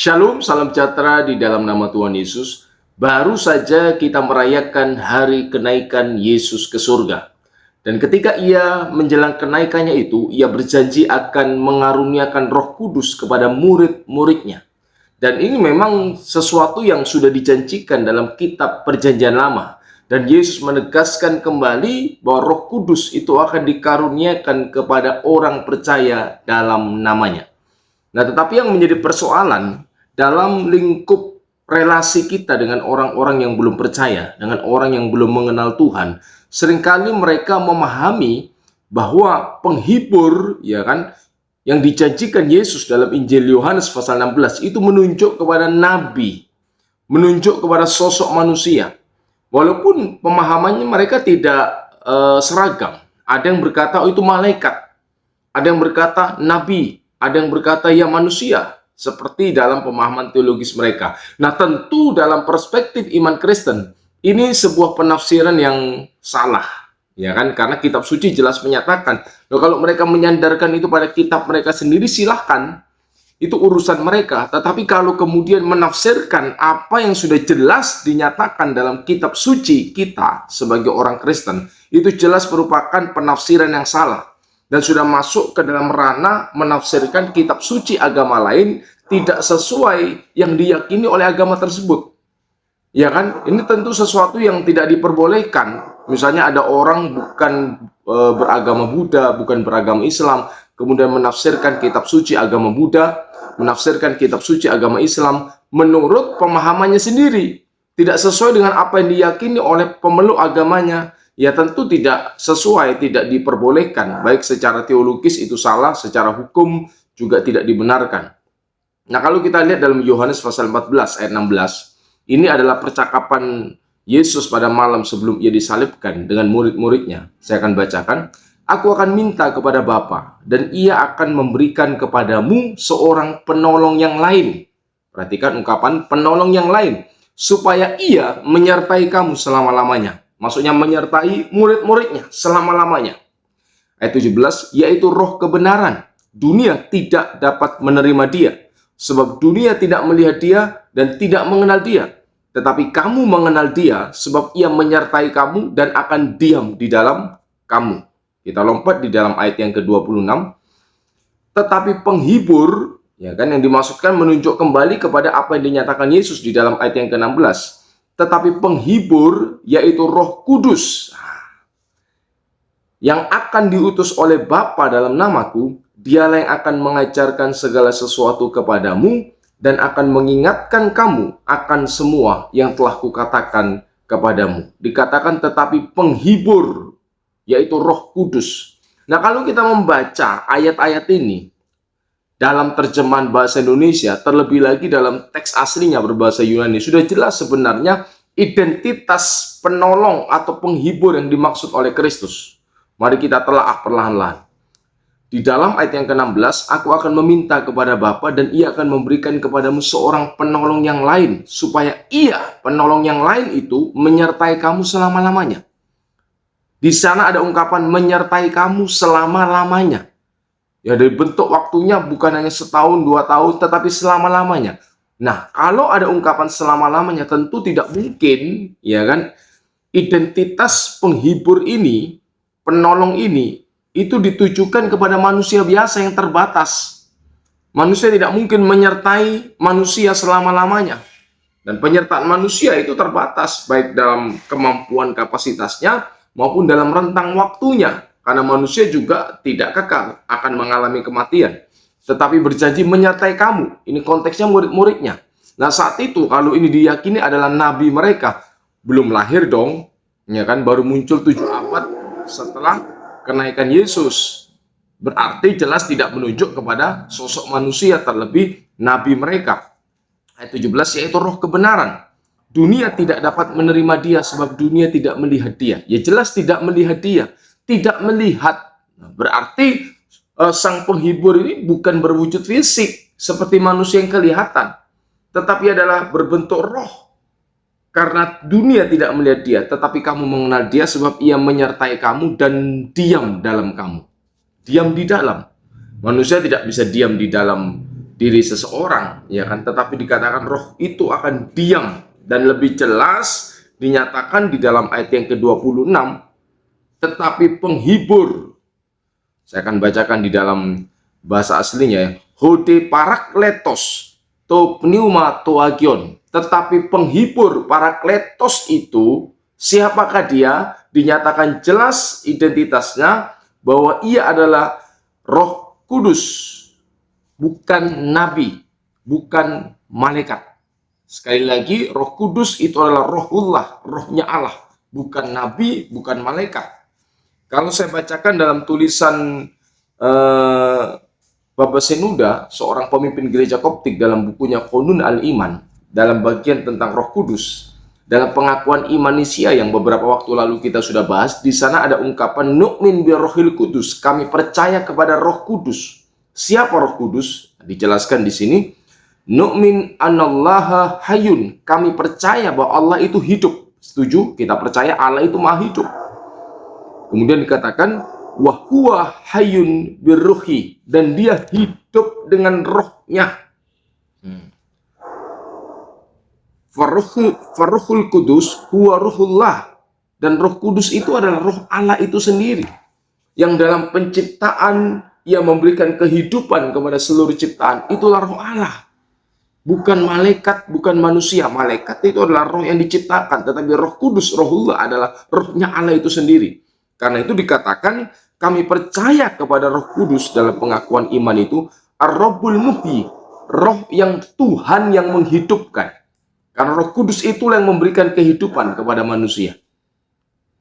Shalom, salam sejahtera di dalam nama Tuhan Yesus. Baru saja kita merayakan hari kenaikan Yesus ke surga. Dan ketika ia menjelang kenaikannya itu, ia berjanji akan mengaruniakan Roh Kudus kepada murid-muridnya. Dan ini memang sesuatu yang sudah dijanjikan dalam kitab Perjanjian Lama. Dan Yesus menegaskan kembali bahwa Roh Kudus itu akan dikaruniakan kepada orang percaya dalam namanya. Nah, tetapi yang menjadi persoalan dalam lingkup relasi kita dengan orang-orang yang belum percaya, dengan orang yang belum mengenal Tuhan, seringkali mereka memahami bahwa penghibur, ya kan, yang dijanjikan Yesus dalam Injil Yohanes pasal 16 itu menunjuk kepada nabi, menunjuk kepada sosok manusia. Walaupun pemahamannya mereka tidak seragam. Ada yang berkata, oh itu malaikat. Ada yang berkata nabi. Ada yang berkata ya manusia, seperti dalam pemahaman teologis mereka. Nah, tentu dalam perspektif iman Kristen, ini sebuah penafsiran yang salah, ya kan? Karena kitab suci jelas menyatakan, loh, kalau mereka menyandarkan itu pada kitab mereka sendiri, silahkan, itu urusan mereka. Tetapi kalau kemudian menafsirkan apa yang sudah jelas dinyatakan dalam kitab suci kita sebagai orang Kristen, itu jelas merupakan penafsiran yang salah. Dan sudah masuk ke dalam ranah menafsirkan kitab suci agama lain tidak sesuai yang diyakini oleh agama tersebut. Ya kan? Ini tentu sesuatu yang tidak diperbolehkan. Misalnya ada orang bukan beragama Buddha, bukan beragama Islam, kemudian menafsirkan kitab suci agama Buddha, menafsirkan kitab suci agama Islam menurut pemahamannya sendiri. Tidak sesuai dengan apa yang diyakini oleh pemeluk agamanya. Ya tentu tidak sesuai, tidak diperbolehkan. Baik secara teologis itu salah, secara hukum juga tidak dibenarkan. Nah, kalau kita lihat dalam Yohanes pasal 14 ayat 16, ini adalah percakapan Yesus pada malam sebelum ia disalibkan dengan murid-muridnya. Saya akan bacakan. Aku akan minta kepada Bapa, dan ia akan memberikan kepadamu seorang penolong yang lain. Perhatikan ungkapan penolong yang lain, supaya ia menyertai kamu selama-lamanya. Maksudnya menyertai murid-muridnya selama-lamanya. Ayat 17, yaitu roh kebenaran. Dunia tidak dapat menerima dia, sebab dunia tidak melihat dia dan tidak mengenal dia. Tetapi kamu mengenal dia, sebab ia menyertai kamu dan akan diam di dalam kamu. Kita lompat di dalam ayat yang ke-26. Tetapi penghibur, ya kan, yang dimaksudkan menunjuk kembali kepada apa yang dinyatakan Yesus di dalam ayat yang ke-16. Tetapi penghibur, yaitu Roh Kudus, yang akan diutus oleh Bapa dalam namaku, dialah yang akan mengajarkan segala sesuatu kepadamu dan akan mengingatkan kamu akan semua yang telah kukatakan kepadamu. Dikatakan tetapi penghibur, yaitu Roh Kudus. Nah, kalau kita membaca ayat-ayat ini dalam terjemahan bahasa Indonesia, terlebih lagi dalam teks aslinya berbahasa Yunani, sudah jelas sebenarnya identitas penolong atau penghibur yang dimaksud oleh Kristus. Mari kita telaah perlahan-lahan. Di dalam ayat yang ke-16, aku akan meminta kepada Bapa dan ia akan memberikan kepadamu seorang penolong yang lain, supaya ia, penolong yang lain itu, menyertai kamu selama-lamanya. Di sana ada ungkapan menyertai kamu selama-lamanya. Ya, dari bentuk waktunya bukan hanya setahun, 2 tahun, tetapi selama-lamanya. Nah, kalau ada ungkapan selama-lamanya, tentu tidak mungkin, ya kan, identitas penghibur ini, penolong ini, itu ditujukan kepada manusia biasa yang terbatas. Manusia tidak mungkin menyertai manusia selama-lamanya. Dan penyertaan manusia itu terbatas, baik dalam kemampuan kapasitasnya, maupun dalam rentang waktunya. Karena manusia juga tidak kekal, akan mengalami kematian. Tetapi berjanji menyertai kamu. Ini konteksnya murid-muridnya. Nah, saat itu kalau ini diyakini adalah nabi mereka, belum lahir dong, ya kan, baru muncul 7 abad setelah kenaikan Yesus. Berarti jelas tidak menunjuk kepada sosok manusia, terlebih nabi mereka. Ayat 17, yaitu roh kebenaran. Dunia tidak dapat menerima dia sebab dunia tidak melihat dia. Ya jelas tidak melihat dia. Tidak melihat. Berarti sang penghibur ini bukan berwujud fisik seperti manusia yang kelihatan, tetapi adalah berbentuk roh. Karena dunia tidak melihat dia, tetapi kamu mengenal dia sebab ia menyertai kamu dan diam dalam kamu. Diam di dalam. Manusia tidak bisa diam di dalam diri seseorang, ya kan? Tetapi dikatakan roh itu akan diam, dan lebih jelas dinyatakan di dalam ayat yang ke-26, tetapi penghibur. Saya akan bacakan di dalam bahasa aslinya ya. Hode parakletos to pneumatoagion. Tetapi penghibur parakletos itu, siapakah dia? Dinyatakan jelas identitasnya bahwa ia adalah Roh Kudus, bukan nabi, bukan malaikat. Sekali lagi, Roh Kudus itu adalah Rohullah, rohnya Allah, bukan nabi, bukan malaikat. Kalau saya bacakan dalam tulisan Baba Senuda, seorang pemimpin gereja Koptik, dalam bukunya Qonun Al-Iman, dalam bagian tentang Roh Kudus, dalam pengakuan imanisia yang beberapa waktu lalu kita sudah bahas, di sana ada ungkapan nu'min bi rohil kudus, kami percaya kepada Roh Kudus. Siapa Roh Kudus? Dijelaskan di sini, nu'min anallaha hayyun, kami percaya bahwa Allah itu hidup. Setuju? Kita percaya Allah itu maha hidup. Kemudian dikatakan wa huwa hayyun birruhi, dan dia hidup dengan rohnya. Faruhul Kudus huwa ruhullah, dan Roh Kudus itu adalah roh Allah itu sendiri, yang dalam penciptaan ia memberikan kehidupan kepada seluruh ciptaan. Itulah roh Allah, bukan malaikat, bukan manusia. Malaikat itu adalah roh yang diciptakan, tetapi Roh Kudus, rohullah, adalah rohnya Allah itu sendiri. Karena itu dikatakan kami percaya kepada Roh Kudus dalam pengakuan iman itu, Ar-Rabbul Muhyi, roh yang Tuhan yang menghidupkan. Karena Roh Kudus itulah yang memberikan kehidupan kepada manusia.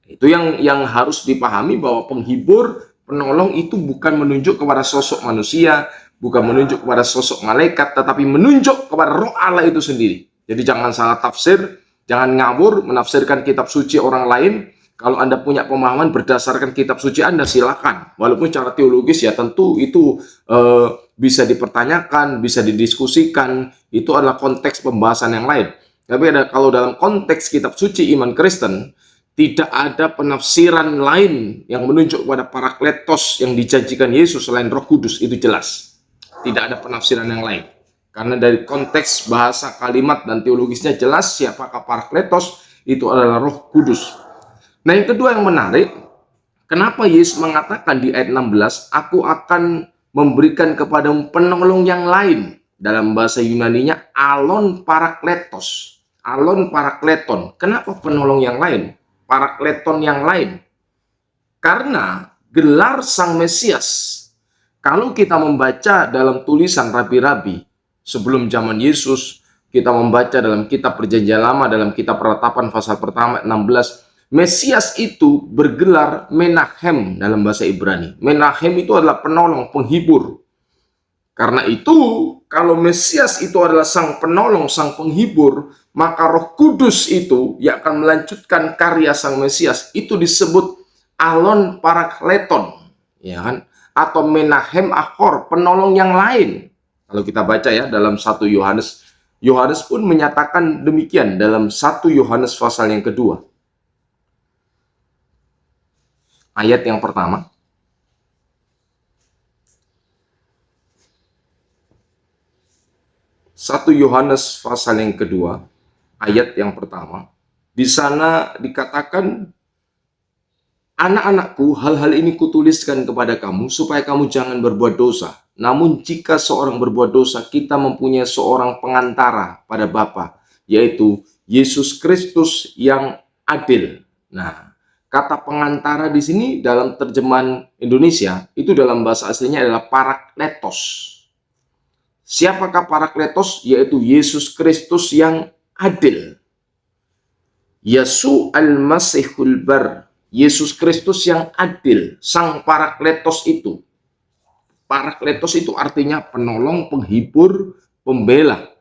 Itu yang harus dipahami, bahwa penghibur, penolong itu bukan menunjuk kepada sosok manusia, bukan menunjuk kepada sosok malaikat, tetapi menunjuk kepada roh Allah itu sendiri. Jadi jangan salah tafsir, jangan ngawur menafsirkan kitab suci orang lain. Kalau Anda punya pemahaman berdasarkan kitab suci Anda, silakan. Walaupun secara teologis ya tentu itu bisa dipertanyakan, bisa didiskusikan. Itu adalah konteks pembahasan yang lain. Tapi kalau dalam konteks kitab suci iman Kristen, tidak ada penafsiran lain yang menunjuk kepada parakletos yang dijanjikan Yesus selain Roh Kudus. Itu jelas. Tidak ada penafsiran yang lain. Karena dari konteks bahasa, kalimat, dan teologisnya jelas siapakah parakletos, itu adalah Roh Kudus. Nah, yang kedua yang menarik, kenapa Yesus mengatakan di ayat 16, aku akan memberikan kepadamu penolong yang lain. Dalam bahasa Yunaninya alon parakletos, alon parakleton. Kenapa penolong yang lain, parakleton yang lain? Karena gelar Sang Mesias, kalau kita membaca dalam tulisan rabi-rabi sebelum zaman Yesus, kita membaca dalam kitab Perjanjian Lama, dalam kitab Peratapan pasal pertama 16, Mesias itu bergelar Menahem dalam bahasa Ibrani. Menahem itu adalah penolong, penghibur. Karena itu, kalau Mesias itu adalah sang penolong, sang penghibur, maka Roh Kudus itu yang akan melanjutkan karya sang Mesias itu disebut alon parakleton, ya kan? Atau Menahem Achor, penolong yang lain. Kalau kita baca ya dalam 1 Yohanes, Yohanes pun menyatakan demikian dalam 1 Yohanes pasal yang kedua. Ayat yang pertama. 1 Yohanes pasal yang kedua, ayat yang pertama. Di sana dikatakan, anak-anakku, hal-hal ini kutuliskan kepada kamu, supaya kamu jangan berbuat dosa. Namun jika seorang berbuat dosa, kita mempunyai seorang pengantara pada Bapa, yaitu Yesus Kristus yang adil. Nah, kata pengantara di sini dalam terjemahan Indonesia, itu dalam bahasa aslinya adalah parakletos. Siapakah parakletos? Yaitu Yesus Kristus yang adil. Yesu al-Masihul Bar. Yesus Kristus yang adil. Sang parakletos itu. Parakletos itu artinya penolong, penghibur, pembela.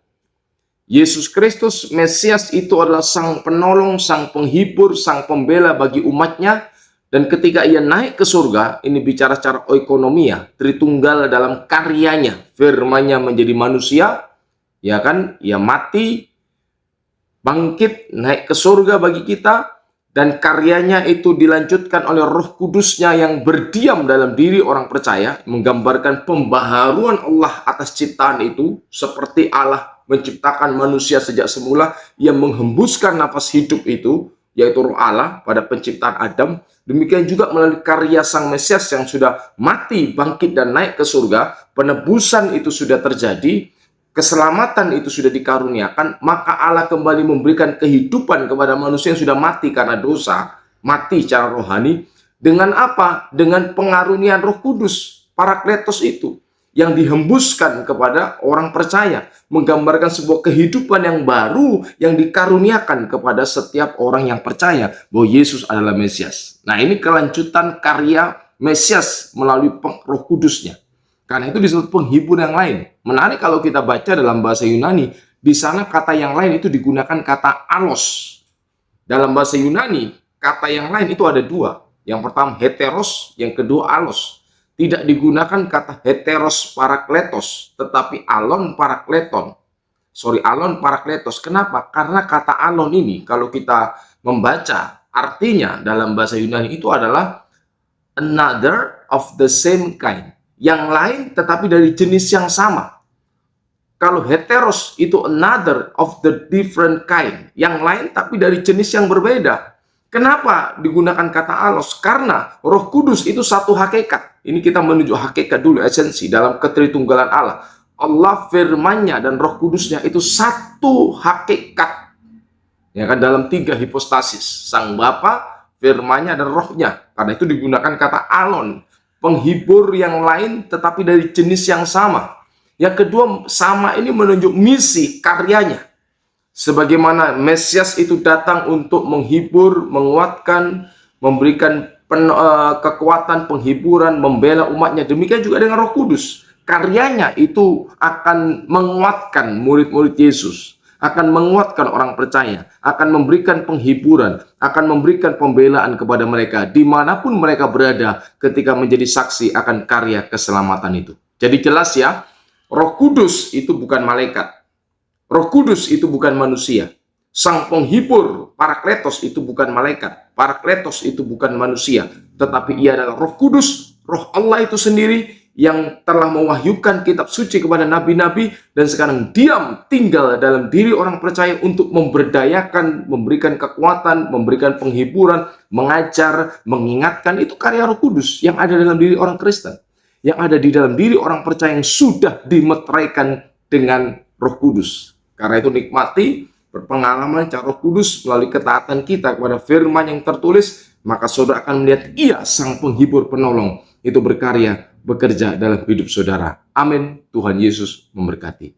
Yesus Kristus, Mesias, itu adalah sang penolong, sang penghibur, sang pembela bagi umatnya. Dan ketika ia naik ke surga, ini bicara secara oikonomia, Tritunggal dalam karyanya, firman-Nya menjadi manusia, ya kan? Ia mati, bangkit, naik ke surga bagi kita, dan karyanya itu dilanjutkan oleh Roh Kudusnya yang berdiam dalam diri orang percaya, menggambarkan pembaharuan Allah atas ciptaan itu, seperti Allah menciptakan manusia sejak semula, yang menghembuskan nafas hidup itu, yaitu Roh Allah pada penciptaan Adam. Demikian juga melalui karya Sang Mesias yang sudah mati, bangkit, dan naik ke surga, penebusan itu sudah terjadi, keselamatan itu sudah dikaruniakan, maka Allah kembali memberikan kehidupan kepada manusia yang sudah mati karena dosa, mati secara rohani. Dengan apa? Dengan pengarunian Roh Kudus, Parakletos itu, yang dihembuskan kepada orang percaya, menggambarkan sebuah kehidupan yang baru yang dikaruniakan kepada setiap orang yang percaya bahwa Yesus adalah Mesias. Nah, ini kelanjutan karya Mesias melalui Roh Kudusnya. Karena itu disebut penghibur yang lain. Menarik kalau kita baca dalam bahasa Yunani, di sana kata yang lain itu digunakan kata alos. Dalam bahasa Yunani, kata yang lain itu ada dua. Yang pertama heteros, yang kedua alos. Tidak digunakan kata heteros parakletos, tetapi alon parakleton. Alon parakletos. Kenapa? Karena kata alon ini, kalau kita membaca artinya dalam bahasa Yunani itu adalah another of the same kind. Yang lain tetapi dari jenis yang sama. Kalau heteros itu another of the different kind. Yang lain tapi dari jenis yang berbeda. Kenapa digunakan kata alos? Karena Roh Kudus itu satu hakikat. Ini kita menuju hakikat dulu, esensi dalam ketritunggalan Allah. Allah firman-Nya dan Roh Kudusnya itu satu hakikat. Ya kan, dalam tiga hipostasis. Sang Bapa, firman-Nya, dan Roh-Nya. Karena itu digunakan kata alon. Penghibur yang lain tetapi dari jenis yang sama. Yang kedua, sama ini menunjuk misi karyanya. Sebagaimana Mesias itu datang untuk menghibur, menguatkan, memberikan kekuatan, penghiburan, membela umatnya. Demikian juga dengan Roh Kudus. Karyanya itu akan menguatkan murid-murid Yesus, akan menguatkan orang percaya, akan memberikan penghiburan, akan memberikan pembelaan kepada mereka dimanapun mereka berada ketika menjadi saksi akan karya keselamatan itu. Jadi jelas ya, Roh Kudus itu bukan malaikat. Roh Kudus itu bukan manusia. Sang penghibur, Parakletos, itu bukan malaikat. Parakletos itu bukan manusia. Tetapi ia adalah Roh Kudus, Roh Allah itu sendiri, yang telah mewahyukan kitab suci kepada nabi-nabi dan sekarang diam tinggal dalam diri orang percaya untuk memberdayakan, memberikan kekuatan, memberikan penghiburan, mengajar, mengingatkan. Itu karya Roh Kudus yang ada dalam diri orang Kristen, yang ada di dalam diri orang percaya yang sudah dimeteraikan dengan Roh Kudus. Karena itu nikmati berpengalaman cara Roh Kudus melalui ketaatan kita kepada firman yang tertulis, maka saudara akan melihat ia sang penghibur penolong itu berkarya, bekerja dalam hidup saudara. Amin. Tuhan Yesus memberkati.